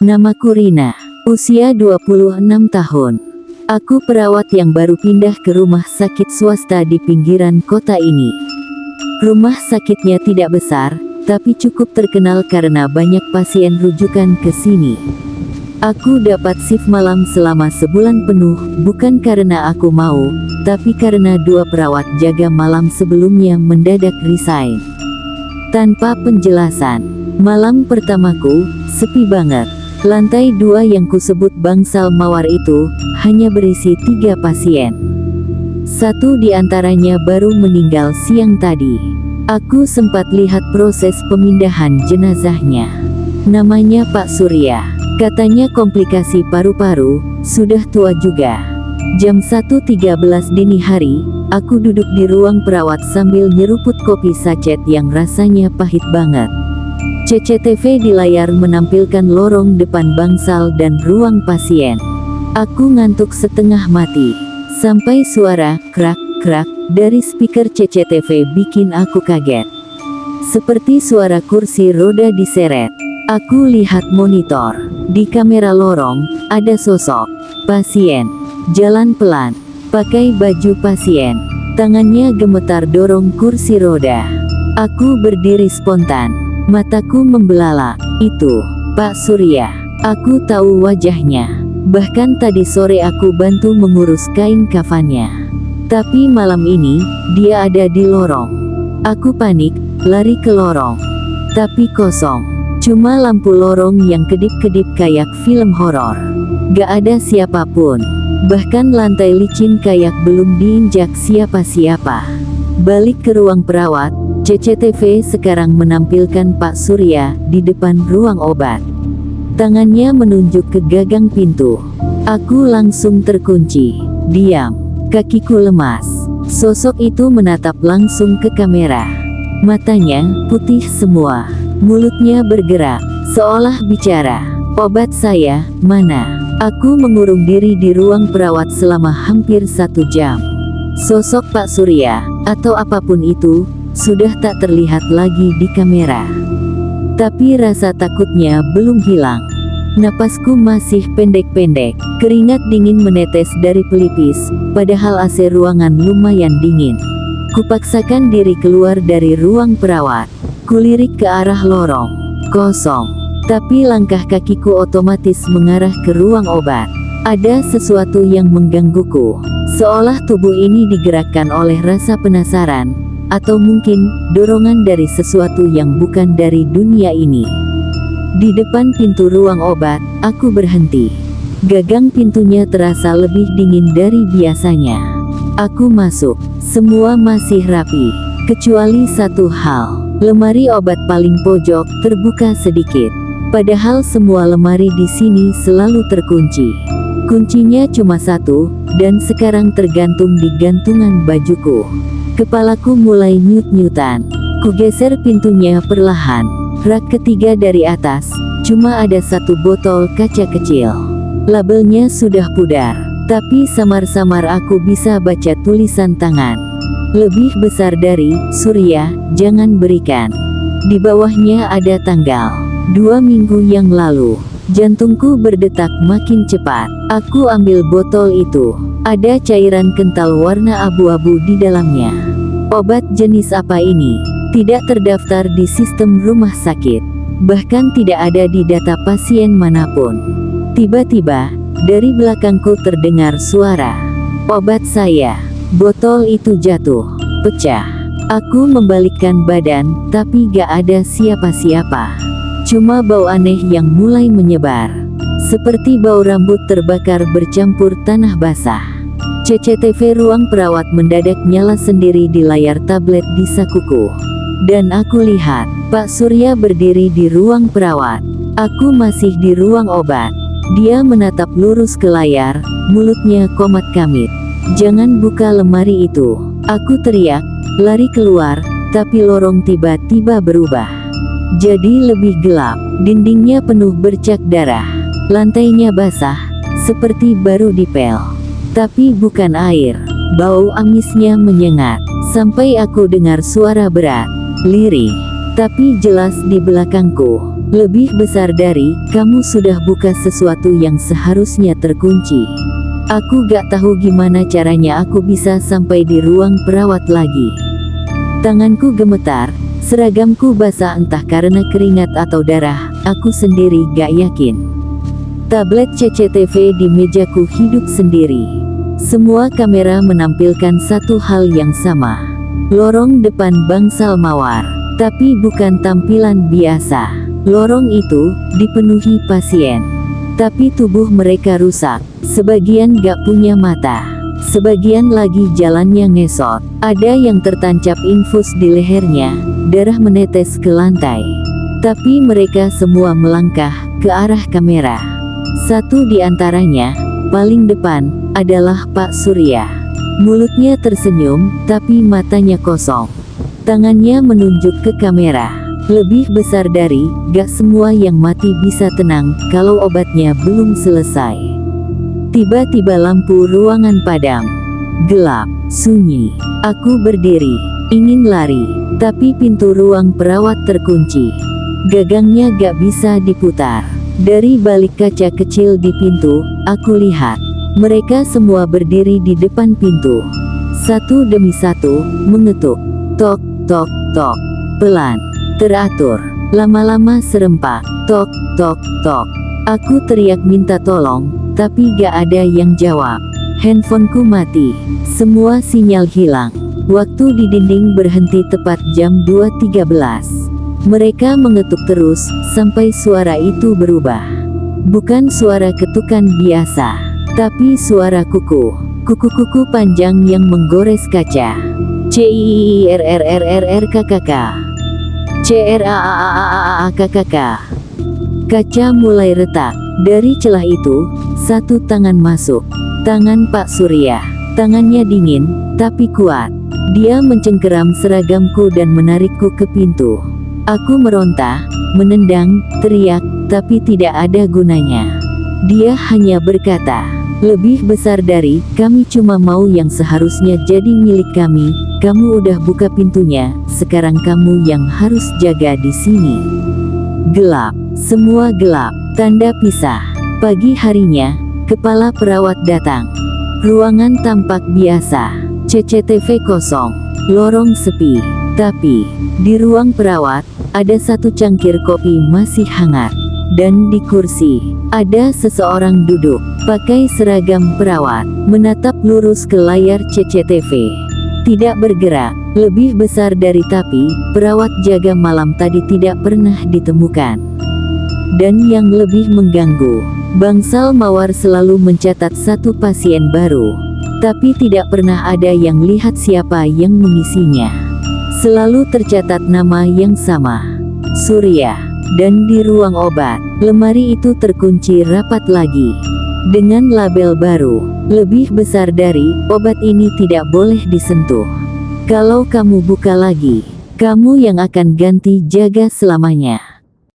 Namaku Rina, usia 26 tahun. Aku perawat yang baru pindah ke rumah sakit swasta di pinggiran kota ini. Rumah sakitnya tidak besar, tapi cukup terkenal karena banyak pasien rujukan ke sini. Aku dapat shift malam selama sebulan penuh, bukan karena aku mau, tapi karena dua perawat jaga malam sebelumnya mendadak resign. Tanpa penjelasan, malam pertamaku sepi banget. Lantai 2 yang kusebut bangsal mawar itu hanya berisi 3 pasien. Satu di antaranya baru meninggal siang tadi. Aku sempat lihat proses pemindahan jenazahnya. Namanya Pak Surya. Katanya komplikasi paru-paru, sudah tua juga. Jam 1.13 dini hari, aku duduk di ruang perawat sambil nyeruput kopi sachet yang rasanya pahit banget. CCTV di layar menampilkan lorong depan bangsal dan ruang pasien. Aku ngantuk setengah mati. Sampai suara krak-krak dari speaker CCTV bikin aku kaget. Seperti suara kursi roda diseret. Aku lihat monitor. Di kamera lorong, ada sosok pasien. Jalan pelan. Pakai baju pasien. Tangannya gemetar dorong kursi roda. Aku berdiri spontan. Mataku membelalak. Itu Pak Surya. Aku tahu wajahnya. Bahkan tadi sore aku bantu mengurus kain kafannya. Tapi malam ini, dia ada di lorong. Aku panik, lari ke lorong. Tapi kosong. Cuma lampu lorong yang kedip-kedip kayak film horor. Gak ada siapapun. Bahkan lantai licin kayak belum diinjak siapa-siapa. Balik ke ruang perawat. CCTV sekarang menampilkan Pak Surya di depan ruang obat. Tangannya menunjuk ke gagang pintu. Aku langsung terkunci. Diam. Kakiku lemas. Sosok itu menatap langsung ke kamera. Matanya putih semua. Mulutnya bergerak, seolah bicara. Obat saya, mana? Aku mengurung diri di ruang perawat selama hampir 1 jam. Sosok Pak Surya, atau apapun itu, sudah tak terlihat lagi di kamera. Tapi rasa takutnya belum hilang. Napasku masih pendek-pendek, keringat dingin menetes dari pelipis, padahal AC ruangan lumayan dingin. Kupaksakan diri keluar dari ruang perawat. Kulirik ke arah lorong. Kosong. Tapi langkah kakiku otomatis mengarah ke ruang obat. Ada sesuatu yang menggangguku. Seolah tubuh ini digerakkan oleh rasa penasaran, atau mungkin dorongan dari sesuatu yang bukan dari dunia ini. Di depan pintu ruang obat, aku berhenti. Gagang pintunya terasa lebih dingin dari biasanya. Aku masuk. Semua masih rapi, kecuali satu hal. Lemari obat paling pojok terbuka sedikit. Padahal semua lemari di sini selalu terkunci. Kuncinya cuma satu, dan sekarang tergantung di gantungan bajuku. Kepalaku mulai nyut-nyutan. Kugeser pintunya perlahan. Rak ketiga dari atas, cuma ada satu botol kaca kecil. Labelnya sudah pudar, tapi samar-samar aku bisa baca tulisan tangan. Lebih besar dari Surya, jangan berikan. Di bawahnya ada tanggal 2 minggu yang lalu. Jantungku berdetak makin cepat. Aku ambil botol itu. Ada cairan kental warna abu-abu di dalamnya. Obat jenis apa ini? Tidak terdaftar di sistem rumah sakit. Bahkan tidak ada di data pasien manapun. Tiba-tiba, dari belakangku terdengar suara. Obat saya. Botol itu jatuh. Pecah. Aku membalikkan badan, tapi gak ada siapa-siapa. Cuma bau aneh yang mulai menyebar. Seperti bau rambut terbakar bercampur tanah basah. CCTV ruang perawat mendadak nyala sendiri di layar tablet di sakuku. Dan aku lihat, Pak Surya berdiri di ruang perawat. Aku masih di ruang obat. Dia menatap lurus ke layar, mulutnya komat kamit. Jangan buka lemari itu. Aku teriak, lari keluar, tapi lorong tiba-tiba berubah. Jadi lebih gelap, dindingnya penuh bercak darah. Lantainya basah, seperti baru dipel. Tapi bukan air. Bau amisnya menyengat, sampai aku dengar suara berat, lirih, tapi jelas di belakangku. Lebih besar dari, kamu sudah buka sesuatu yang seharusnya terkunci. Aku gak tahu gimana caranya aku bisa sampai di ruang perawat lagi. Tanganku gemetar, seragamku basah entah karena keringat atau darah, aku sendiri gak yakin. Tablet CCTV di mejaku hidup sendiri. Semua kamera menampilkan satu hal yang sama. Lorong depan bangsal mawar, tapi bukan tampilan biasa. Lorong itu dipenuhi pasien, tapi tubuh mereka rusak. Sebagian gak punya mata, sebagian lagi jalannya ngesot. Ada yang tertancap infus di lehernya, darah menetes ke lantai. Tapi mereka semua melangkah ke arah kamera. Satu di antaranya, paling depan, adalah Pak Surya. Mulutnya tersenyum, tapi matanya kosong. Tangannya menunjuk ke kamera. Lebih besar dari, gak semua yang mati bisa tenang kalau obatnya belum selesai. Tiba-tiba lampu ruangan padam. Gelap, sunyi. Aku berdiri, ingin lari, tapi pintu ruang perawat terkunci. Gagangnya gak bisa diputar. Dari balik kaca kecil di pintu, aku lihat. Mereka semua berdiri di depan pintu. Satu demi satu, mengetuk. Tok, tok, tok. Pelan. Teratur, lama-lama serempak, tok, tok, tok. Aku teriak minta tolong, tapi gak ada yang jawab. Handphoneku mati, semua sinyal hilang. Waktu di dinding berhenti tepat jam 2.13. Mereka mengetuk terus, sampai suara itu berubah. Bukan suara ketukan biasa, tapi suara kuku. Kuku-kuku panjang yang menggores kaca. CIIRRRRRKKK. CRAAAAAKKK. Kaca mulai retak. Dari celah itu, satu tangan masuk. Tangan Pak Surya. Tangannya dingin, tapi kuat. Dia mencengkeram seragamku dan menarikku ke pintu. Aku meronta, menendang, teriak, tapi tidak ada gunanya. Dia hanya berkata, lebih besar dari, kami cuma mau yang seharusnya jadi milik kami. Kamu udah buka pintunya, sekarang kamu yang harus jaga di sini. Gelap, semua gelap, tanda pisah. Pagi harinya, kepala perawat datang. Ruangan tampak biasa, CCTV kosong, lorong sepi. Tapi, di ruang perawat, ada satu cangkir kopi masih hangat. Dan di kursi, ada seseorang duduk, pakai seragam perawat, menatap lurus ke layar CCTV. Tidak bergerak, lebih besar dari tapi, perawat jaga malam tadi tidak pernah ditemukan. Dan yang lebih mengganggu, bangsal mawar selalu mencatat satu pasien baru. Tapi tidak pernah ada yang lihat siapa yang mengisinya. Selalu tercatat nama yang sama, Surya. Dan di ruang obat, lemari itu terkunci rapat lagi. Dengan label baru, lebih besar dari, obat ini tidak boleh disentuh. Kalau kamu buka lagi, kamu yang akan ganti jaga selamanya.